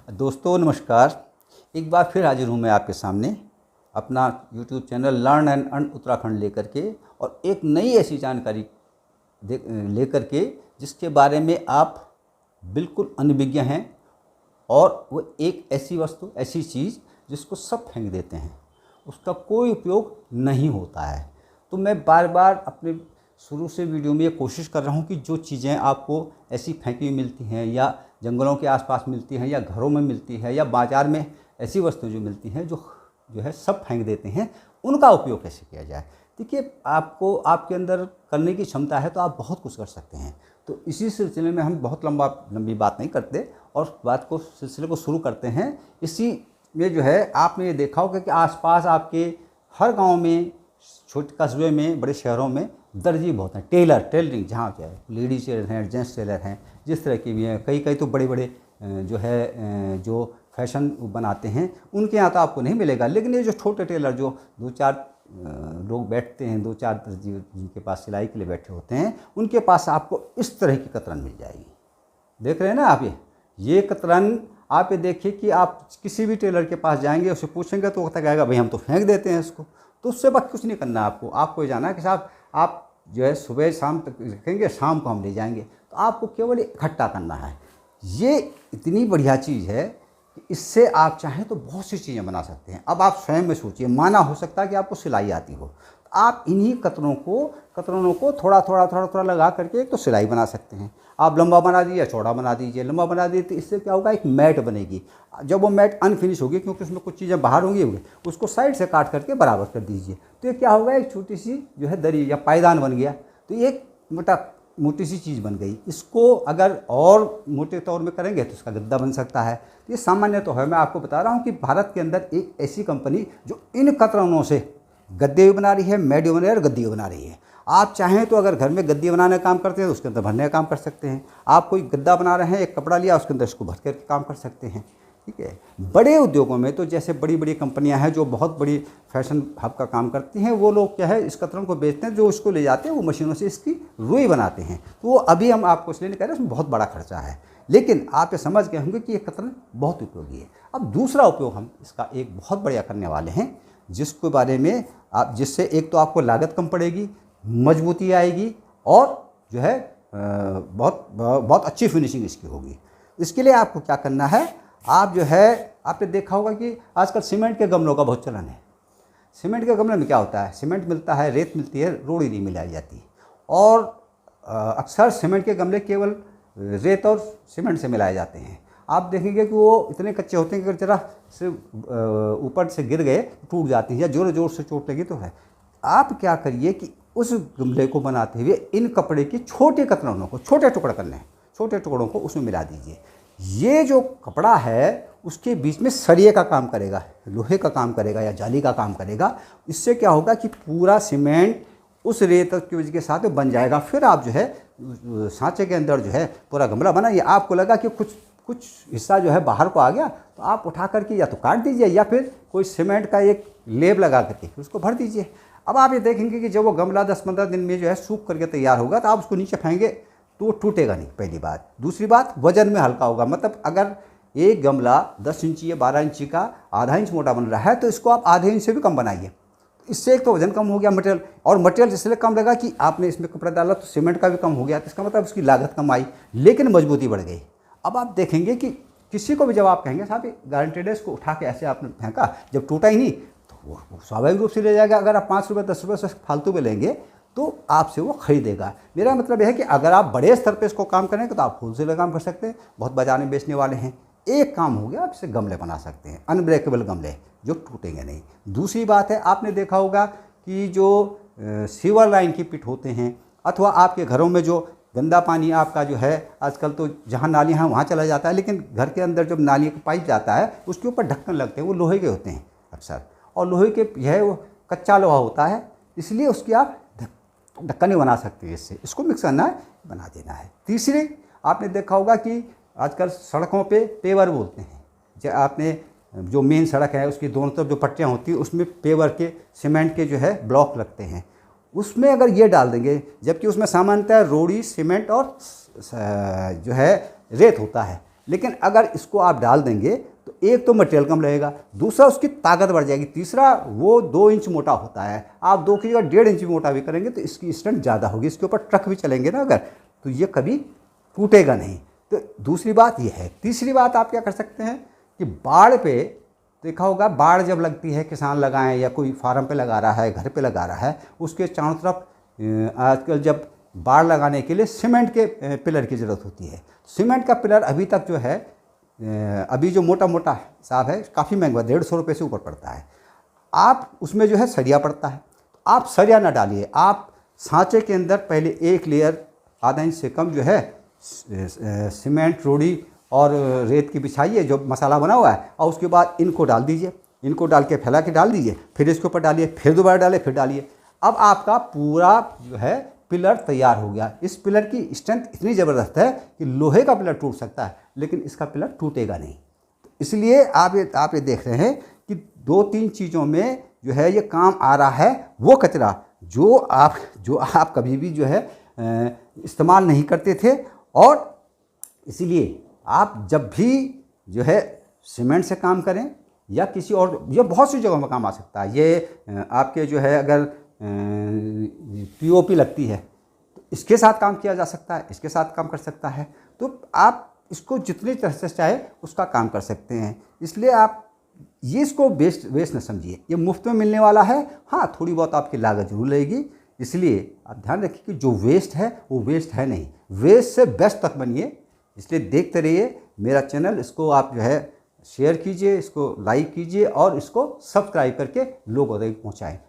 दोस्तों नमस्कार। एक बार फिर हाजिर हूँ मैं आपके सामने अपना YouTube channel learn and earn Uttarakhand लेकर के, और एक नई ऐसी जानकारी लेकर के जिसके बारे में आप बिल्कुल अनभिज्ञ हैं। और वो एक ऐसी वस्तु, ऐसी चीज़ जिसको सब फेंक देते हैं, उसका कोई उपयोग नहीं होता है। तो मैं बार बार अपने शुरू से वीडियो में ये कोशिश कर रहा हूँ कि जो चीज़ें आपको ऐसी फेंकी हुई मिलती हैं या जंगलों के आसपास मिलती हैं या घरों में मिलती है या बाज़ार में ऐसी वस्तु जो मिलती हैं जो है सब फेंक देते हैं, उनका उपयोग कैसे किया जाए। देखिए, आपको आपके अंदर करने की क्षमता है तो आप बहुत कुछ कर सकते हैं। तो इसी सिलसिले में हम बहुत लंबी बात नहीं करते और सिलसिले को शुरू करते हैं। इसी में जो है आपने ये देखा होगा कि आसपास आपके हर गांव में, छोटे कस्बे में, बड़े शहरों में दर्जी बहुत हैं। टेलरिंग, जहाँ क्या है, लेडीज टेलर हैं, जेंट्स टेलर हैं, जिस तरह की भी हैं। कई तो बड़े बड़े जो फैशन बनाते हैं उनके यहाँ तो आपको नहीं मिलेगा। लेकिन ये जो छोटे टेलर, जो दो चार लोग बैठते हैं, दो चार दर्जी जिनके पास सिलाई के लिए बैठे होते हैं, उनके पास आपको इस तरह की कतरन मिल जाएगी। देख रहे हैं ना आप ये कतरन। आप ये देखिए कि आप किसी भी टेलर के पास जाएंगे, उससे पूछेंगे तो वो कहेगा भाई हम तो फेंक देते हैं इसको। तो उससे बात कुछ नहीं करना आपको ये जाना है कि साहब आप जो है सुबह शाम तक रखेंगे, शाम को हम ले जाएंगे। तो आपको केवल इकट्ठा करना है। ये इतनी बढ़िया चीज़ है कि इससे आप चाहें तो बहुत सी चीज़ें बना सकते हैं। अब आप स्वयं में सोचिए, माना हो सकता है कि आपको सिलाई आती हो, तो आप इन्हीं कतरनों को थोड़ा लगा करके एक तो सिलाई बना सकते हैं। आप लंबा बना दीजिए, चौड़ा बना दीजिए। लंबा बना दीजिए तो इससे क्या होगा, एक मैट बनेगी। जब वो मैट अनफिनिश होगी, क्योंकि उसमें कुछ चीज़ें बाहर होंगी, उसको साइड से काट करके बराबर कर दीजिए। तो ये क्या होगा, एक छोटी सी जो है दरी या पायदान बन गया। तो ये एक मोटी सी चीज़ बन गई। इसको अगर और मोटे तौर में करेंगे तो इसका गद्दा बन सकता है। तो ये सामान्य तो है। मैं आपको बता रहा हूँ कि भारत के अंदर एक ऐसी कंपनी जो इन कतरनों से गद्दे भी बना रही है, मैट भी बना रही है और गद्दी भी बना रही है। आप चाहें तो अगर घर में गद्दी बनाने का काम करते हैं तो उसके अंदर भरने का काम कर सकते हैं। आप कोई गद्दा बना रहे हैं, एक कपड़ा लिया, उसके अंदर इसको भर करके काम कर सकते हैं। ठीक है। बड़े उद्योगों में तो जैसे बड़ी बड़ी कंपनियां हैं जो बहुत बड़ी फैशन हब का काम करती हैं, वो लोग क्या है, इस कतरन को बेचते हैं। जो इसको ले जाते हैं वो मशीनों से इसकी रुई बनाते हैं। तो वो अभी हम आपको इसलिए नहीं कह रहे, उसमें बहुत बड़ा खर्चा है। लेकिन आप ये समझ गए होंगे कि ये कतरन बहुत उपयोगी है। अब दूसरा उपयोग हम इसका एक बहुत बढ़िया करने वाले हैं, जिसके बारे में जिससे एक तो आपको लागत कम पड़ेगी, मजबूती आएगी और जो है बहुत अच्छी फिनिशिंग इसकी होगी। इसके लिए आपको क्या करना है, आप जो है, आपने देखा होगा कि आजकल सीमेंट के गमलों का बहुत चलन है। सीमेंट के गमले में क्या होता है, सीमेंट मिलता है, रेत मिलती है, रोड़ी नहीं मिलाई जाती। और अक्सर सीमेंट के गमले केवल रेत और सीमेंट से मिलाए जाते हैं। आप देखेंगे कि वो इतने कच्चे होते हैं कि अगर जरा से ऊपर से गिर गए टूट जाती है, या जोर से चोट लगी तो है। आप क्या करिए कि उस गमले को बनाते हुए इन कपड़े की छोटे कतरनों को, छोटे टुकड़े कर लें, छोटे टुकड़ों को उसमें मिला दीजिए। ये जो कपड़ा है उसके बीच में सरिये का काम करेगा, लोहे का काम करेगा या जाली का काम करेगा। इससे क्या होगा कि पूरा सीमेंट उस रेत की वजह के साथ बन जाएगा। फिर आप जो है सांचे के अंदर जो है पूरा गमला बनाइए। आपको लगा कि कुछ हिस्सा जो है बाहर को आ गया, तो आप उठा करके या तो काट दीजिए या फिर कोई सीमेंट का एक लेप लगा करके उसको भर दीजिए। अब आप ये देखेंगे कि जब वो गमला 10-15 दिन में जो है सूख करके तैयार होगा, तो आप उसको नीचे फेंकेंगे तो वो टूटेगा नहीं, पहली बात। दूसरी बात, वजन में हल्का होगा। मतलब अगर एक गमला 10 इंची या 12 इंची का आधा इंच मोटा बन रहा है, तो इसको आप आधे इंच से भी कम बनाइए। इससे एक तो वजन कम हो गया, मटेरियल इसलिए कम लगा कि आपने इसमें कपड़ा डाला तो सीमेंट का भी कम हो गया। तो इसका मतलब उसकी लागत कम आई, लेकिन मजबूती बढ़ गई। अब आप देखेंगे कि किसी को भी जब आप कहेंगे साहब ये गारंटेड है, इसको उठा के ऐसे आपने फेंका, जब टूटा ही नहीं, तो वो स्वाभाविक रूप से ले जाएगा। अगर आप 5 रुपये 10 रुपये से फालतू में लेंगे तो आपसे वो खरीदेगा। मेरा मतलब यह है कि अगर आप बड़े स्तर पे इसको काम करेंगे तो आप होलसेल का काम कर सकते हैं, बहुत बाजार में बेचने वाले हैं। एक काम हो गया, आप इससे गमले बना सकते हैं, अनब्रेकेबल गमले जो टूटेंगे नहीं। दूसरी बात है, आपने देखा होगा कि जो सीवर लाइन की पिट होते हैं, अथवा आपके घरों में जो गंदा पानी आपका जो है, आजकल तो जहाँ नालियाँ हैं वहाँ चला जाता है, लेकिन घर के अंदर जब नाली का पाइप जाता है उसके ऊपर ढक्कन लगते हैं, वो लोहे के होते हैं अक्सर। और लोहे के यह वो कच्चा लोहा होता है, इसलिए उसकी आप ढक्कन ही बना सकते हैं। इससे इसको मिक्स करना है, बना देना है। तीसरी, आपने देखा होगा कि आजकल सड़कों पे पेवर बोलते हैं। जब आपने जो मेन सड़क है उसकी दोनों तरफ जो पट्टियाँ होती हैं उसमें पेवर के, सीमेंट के जो है ब्लॉक लगते हैं। उसमें अगर ये डाल देंगे, जबकि उसमें सामान्यतः रोड़ी, सीमेंट और जो है रेत होता है, लेकिन अगर इसको आप डाल देंगे तो एक तो मटेरियल कम लगेगा, दूसरा उसकी ताकत बढ़ जाएगी, तीसरा वो 2 इंच मोटा होता है, आप 2 की जगह 1.5 इंच मोटा भी करेंगे तो इसकी स्ट्रेंथ ज़्यादा होगी, इसके ऊपर ट्रक भी चलेंगे ना अगर, तो ये कभी टूटेगा नहीं। तो दूसरी बात ये है। तीसरी बात आप क्या कर सकते हैं कि बाड़ पे देखा होगा, बाड़ जब लगती है, किसान लगाएं या कोई फार्म पे लगा रहा है, घर पे लगा रहा है, उसके चारों तरफ आजकल जब बाड़ लगाने के लिए सीमेंट के पिलर की ज़रूरत होती है। सीमेंट का पिलर अभी तक जो है, अभी जो मोटा मोटा हिसाब है काफ़ी महंगा, 150 रुपये से ऊपर पड़ता है। आप उसमें जो है सरिया पड़ता है, आप सरिया ना डालिए, आप सांचे के अंदर पहले एक लेयर आधा इंच से कम जो है सीमेंट, रोड़ी और रेत की बिछाइए जो मसाला बना हुआ है, और उसके बाद इनको डाल दीजिए, इनको डाल के फैला के डाल दीजिए, फिर इसके ऊपर डालिए, फिर दोबारा डालिए, फिर डालिए। अब आपका पूरा जो है पिलर तैयार हो गया। इस पिलर की स्ट्रेंथ इतनी ज़बरदस्त है कि लोहे का पिलर टूट सकता है लेकिन इसका पिलर टूटेगा नहीं। तो इसलिए आप ये देख रहे हैं कि 2-3 चीज़ों में जो है ये काम आ रहा है। वो कचरा जो आप कभी भी जो है इस्तेमाल नहीं करते थे, और इसीलिए आप जब भी जो है सीमेंट से काम करें या किसी और, ये बहुत सी जगहों में काम आ सकता है। ये आपके जो है अगर पीओपी लगती है तो इसके साथ काम किया जा सकता है, इसके साथ काम कर सकता है। तो आप इसको जितनी तरह से चाहे उसका काम कर सकते हैं। इसलिए आप ये इसको वेस्ट न समझिए, ये मुफ्त में मिलने वाला है। हाँ, थोड़ी बहुत आपकी लागत जरूर लगेगी, इसलिए आप ध्यान रखिए कि जो वेस्ट है वो वेस्ट है नहीं, वेस्ट से बेस्ट तक बनिए। इसलिए देखते रहिए मेरा चैनल, इसको आप जो है शेयर कीजिए, इसको लाइक कीजिए और इसको सब्सक्राइब करके लोगों तक पहुँचाएँ।